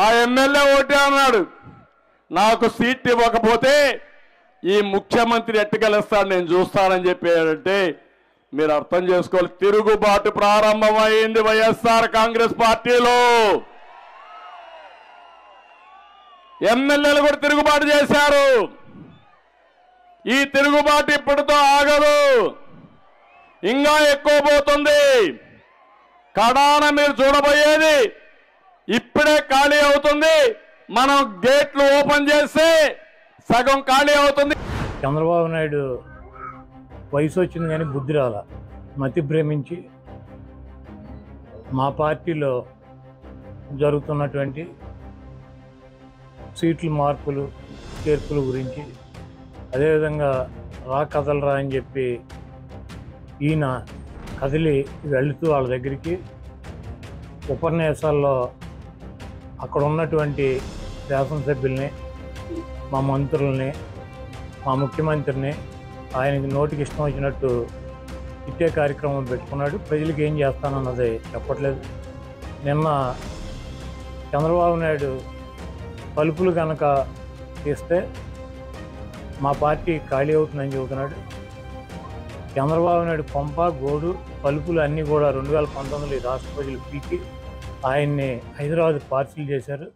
ఆ ఎమ్మెల్యే ఓటే అన్నాడు. నాకు సీట్ ఇవ్వకపోతే ఈ ముఖ్యమంత్రి ఎట్టుకెళ్ళిస్తాడు, నేను చూస్తానని చెప్పాడంటే మీరు అర్థం చేసుకోవాలి. తిరుగుబాటు ప్రారంభమైంది వైఎస్ఆర్ కాంగ్రెస్ పార్టీలో. ఎమ్మెల్యేలు కూడా తిరుగుబాటు చేశారు. ఈ తిరుగుబాటు ఇప్పటితో ఆగదు, ఇంకా ఎక్కువ పోతుంది. కడాన మీరు చూడబోయేది ఇప్పుడే ఖాళీ అవుతుంది. మనం గేట్లు ఓపెన్ చేస్తే సగం ఖాళీ అవుతుంది. చంద్రబాబు నాయుడు వయసు వచ్చింది కానీ బుద్ధి రాల, మతి భ్రమించి మా పార్టీలో జరుగుతున్నటువంటి సీట్ల మార్పులు చేర్పుల గురించి, అదేవిధంగా కదలరా అని చెప్పి ఈయన కదిలి వెళుతూ వాళ్ళ దగ్గరికి ఉపన్యాసాల్లో అక్కడ ఉన్నటువంటి శాసనసభ్యుల్ని, మా మంత్రుల్ని, మా ముఖ్యమంత్రిని ఆయనకి నోటికి ఇష్టం వచ్చినట్టు ఇట్టే కార్యక్రమం పెట్టుకున్నాడు. ప్రజలకు ఏం చేస్తానన్నది చెప్పట్లేదు. నిన్న చంద్రబాబు నాయుడు తలుపులు కనుక తీస్తే మా పార్టీ ఖాళీ అవుతుందని చెబుతున్నాడు. చంద్రబాబు నాయుడు పంప గోడు తలుపులు అన్నీ కూడా 2019 రాష్ట్ర ప్రజలు పీకి ఆయన్ని హైదరాబాద్ పార్సిల్ చేశారు.